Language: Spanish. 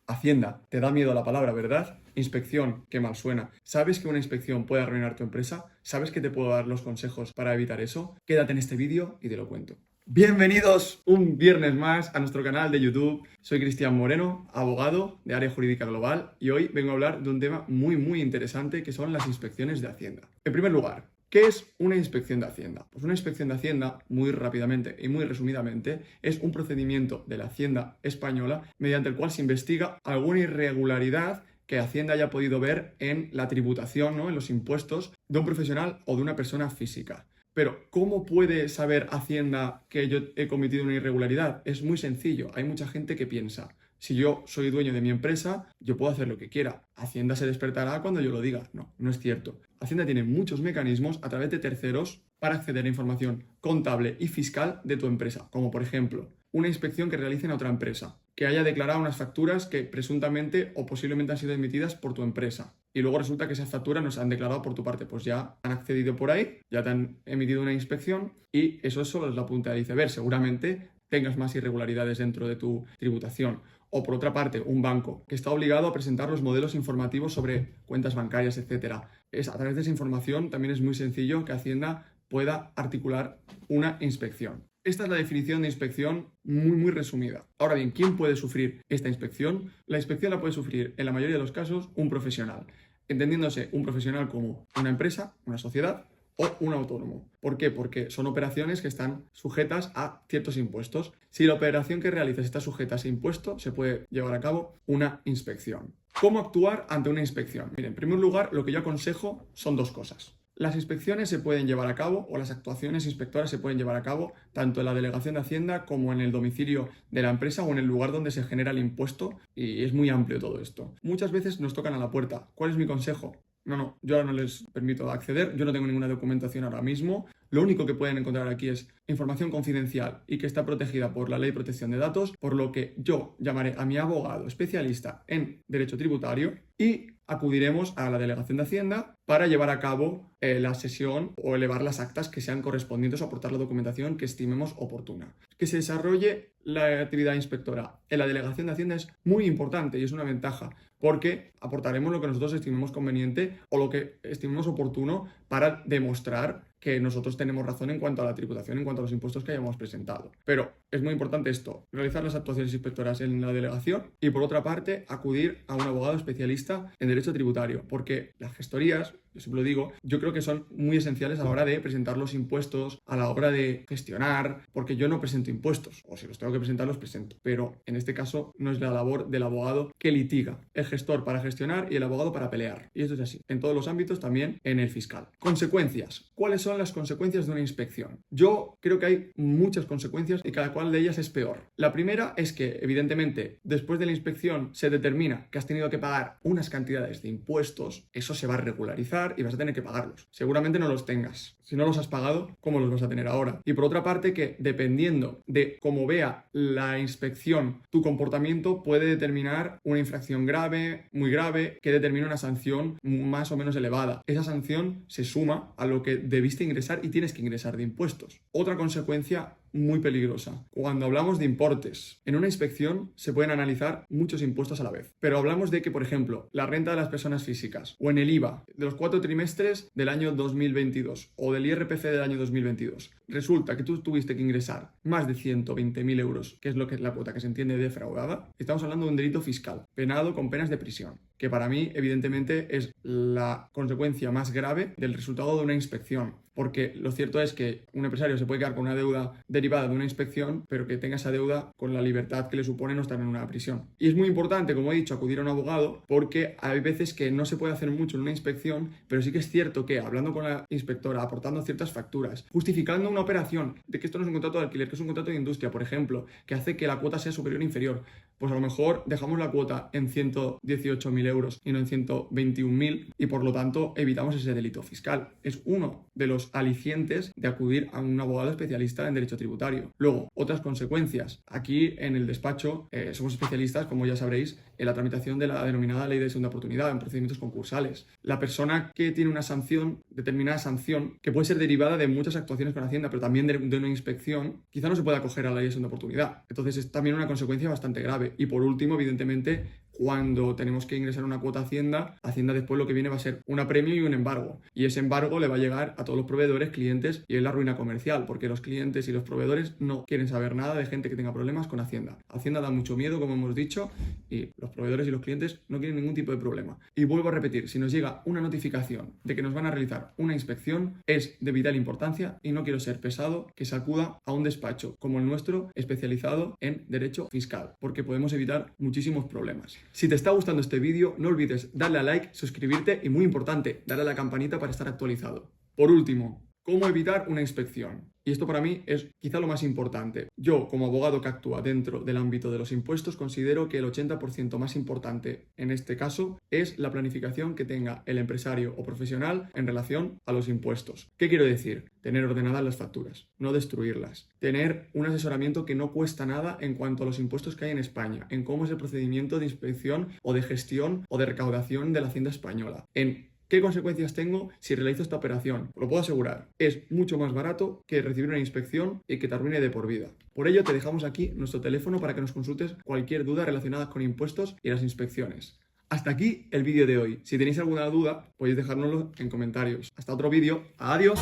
Hacienda, te da miedo la palabra, ¿verdad? Inspección, qué mal suena. ¿Sabes que una inspección puede arruinar tu empresa? ¿Sabes que te puedo dar los consejos para evitar eso? Quédate en este vídeo y te lo cuento. Bienvenidos un viernes más a nuestro canal de YouTube. Soy Cristian Moreno, abogado de Área Jurídica Global, y hoy vengo a hablar de un tema muy interesante que son las inspecciones de Hacienda. En primer lugar, ¿qué es una inspección de Hacienda? Pues una inspección de Hacienda, muy rápidamente y muy resumidamente, es un procedimiento de la Hacienda española mediante el cual se investiga alguna irregularidad que Hacienda haya podido ver en la tributación, ¿no?, en los impuestos de un profesional o de una persona física. Pero, ¿cómo puede saber Hacienda que yo he cometido una irregularidad? Es muy sencillo. Hay mucha gente que piensa, si yo soy dueño de mi empresa, yo puedo hacer lo que quiera. Hacienda se despertará cuando yo lo diga. No, no es cierto. Hacienda tiene muchos mecanismos a través de terceros para acceder a información contable y fiscal de tu empresa, como por ejemplo, una inspección que realicen a otra empresa, que haya declarado unas facturas que presuntamente o posiblemente han sido emitidas por tu empresa. Y luego resulta que esas facturas no se han declarado por tu parte. Pues ya han accedido por ahí, ya te han emitido una inspección y eso solo es la punta del iceberg. Seguramente tengas más irregularidades dentro de tu tributación. O por otra parte, un banco que está obligado a presentar los modelos informativos sobre cuentas bancarias, etc. A través de esa información también es muy sencillo que Hacienda pueda articular una inspección. Esta es la definición de inspección muy resumida. Ahora bien, ¿quién puede sufrir esta inspección? La inspección la puede sufrir, en la mayoría de los casos, un profesional, entendiéndose un profesional como una empresa, una sociedad o un autónomo. ¿Por qué? Porque son operaciones que están sujetas a ciertos impuestos. Si la operación que realizas está sujeta a ese impuesto, se puede llevar a cabo una inspección. ¿Cómo actuar ante una inspección? Mire, en primer lugar, lo que yo aconsejo son dos cosas. Las inspecciones se pueden llevar a cabo, o las actuaciones inspectoras se pueden llevar a cabo tanto en la delegación de Hacienda como en el domicilio de la empresa o en el lugar donde se genera el impuesto, y es muy amplio todo esto. Muchas veces nos tocan a la puerta. ¿Cuál es mi consejo? No, yo ahora no les permito acceder, yo no tengo ninguna documentación ahora mismo. Lo único que pueden encontrar aquí es información confidencial y que está protegida por la Ley de Protección de Datos, por lo que yo llamaré a mi abogado especialista en derecho tributario y acudiremos a la delegación de Hacienda para llevar a cabo la sesión o elevar las actas que sean correspondientes o aportar la documentación que estimemos oportuna. Que se desarrolle la actividad inspectora en la delegación de Hacienda es muy importante y es una ventaja, porque aportaremos lo que nosotros estimemos conveniente o lo que estimemos oportuno para demostrar que nosotros tenemos razón en cuanto a la tributación, en cuanto a los impuestos que hayamos presentado. Pero es muy importante esto, realizar las actuaciones inspectoras en la delegación y, por otra parte, acudir a un abogado especialista en derecho tributario, porque las gestorías, yo siempre lo digo, yo creo que son muy esenciales a la hora de presentar los impuestos, a la hora de gestionar, porque yo no presento impuestos, o si los tengo que presentar, los presento. Pero en este caso no es la labor del abogado que litiga, el gestor para gestionar y el abogado para pelear. Y esto es así, en todos los ámbitos, también en el fiscal. Consecuencias. ¿Cuáles son las consecuencias de una inspección? Yo creo que hay muchas consecuencias y cada cual de ellas es peor. La primera es que, evidentemente, después de la inspección se determina que has tenido que pagar unas cantidades de impuestos, eso se va a regularizar y vas a tener que pagarlos. Seguramente no los tengas. Si no los has pagado, ¿cómo los vas a tener ahora? Y por otra parte, que dependiendo de cómo vea la inspección tu comportamiento, puede determinar una infracción grave, muy grave, que determine una sanción más o menos elevada. Esa sanción se suma a lo que debiste ingresar y tienes que ingresar de impuestos. Otra consecuencia muy peligrosa. Cuando hablamos de importes, en una inspección se pueden analizar muchos impuestos a la vez. Pero hablamos de que, por ejemplo, la renta de las personas físicas o en el IVA de los 4 trimestres del año 2022 o del IRPF del año 2022. Resulta que tú tuviste que ingresar más de 120.000 euros, que es lo que es la cuota que se entiende defraudada. Estamos hablando de un delito fiscal, penado con penas de prisión, que para mí, evidentemente, es la consecuencia más grave del resultado de una inspección. Porque lo cierto es que un empresario se puede quedar con una deuda derivada de una inspección, pero que tenga esa deuda con la libertad que le supone no estar en una prisión. Y es muy importante, como he dicho, acudir a un abogado, porque hay veces que no se puede hacer mucho en una inspección, pero sí que es cierto que hablando con la inspectora, aportando ciertas facturas, justificando una operación de que esto no es un contrato de alquiler, que es un contrato de industria, por ejemplo, que hace que la cuota sea superior o inferior, pues a lo mejor dejamos la cuota en 118.000 euros y no en 121.000 y por lo tanto evitamos ese delito fiscal. Es uno de los alicientes de acudir a un abogado especialista en derecho tributario. Luego, otras consecuencias. Aquí en el despacho somos especialistas, como ya sabréis, en la tramitación de la denominada ley de segunda oportunidad en procedimientos concursales. La persona que tiene una sanción, determinada sanción, que puede ser derivada de muchas actuaciones con Hacienda, pero también de una inspección, quizá no se pueda acoger a la ley de segunda oportunidad. Entonces es también una consecuencia bastante grave. Y por último, evidentemente, cuando tenemos que ingresar una cuota a Hacienda después lo que viene va a ser un apremio y un embargo. Y ese embargo le va a llegar a todos los proveedores, clientes, y es la ruina comercial, porque los clientes y los proveedores no quieren saber nada de gente que tenga problemas con Hacienda. Hacienda da mucho miedo, como hemos dicho, y los proveedores y los clientes no quieren ningún tipo de problema. Y vuelvo a repetir, si nos llega una notificación de que nos van a realizar una inspección, es de vital importancia y no quiero ser pesado que se acuda a un despacho como el nuestro especializado en derecho fiscal, porque podemos evitar muchísimos problemas. Si te está gustando este vídeo, no olvides darle a like, suscribirte y, muy importante, darle a la campanita para estar actualizado. Por último, ¿cómo evitar una inspección? Y esto para mí es quizá lo más importante. Yo, como abogado que actúa dentro del ámbito de los impuestos, considero que el 80% más importante en este caso es la planificación que tenga el empresario o profesional en relación a los impuestos. ¿Qué quiero decir? Tener ordenadas las facturas, no destruirlas. Tener un asesoramiento que no cuesta nada en cuanto a los impuestos que hay en España, en cómo es el procedimiento de inspección o de gestión o de recaudación de la Hacienda española, en ¿qué consecuencias tengo si realizo esta operación? Lo puedo asegurar, es mucho más barato que recibir una inspección y que te arruine de por vida. Por ello te dejamos aquí nuestro teléfono para que nos consultes cualquier duda relacionada con impuestos y las inspecciones. Hasta aquí el vídeo de hoy. Si tenéis alguna duda, podéis dejárnoslo en comentarios. Hasta otro vídeo. ¡Adiós!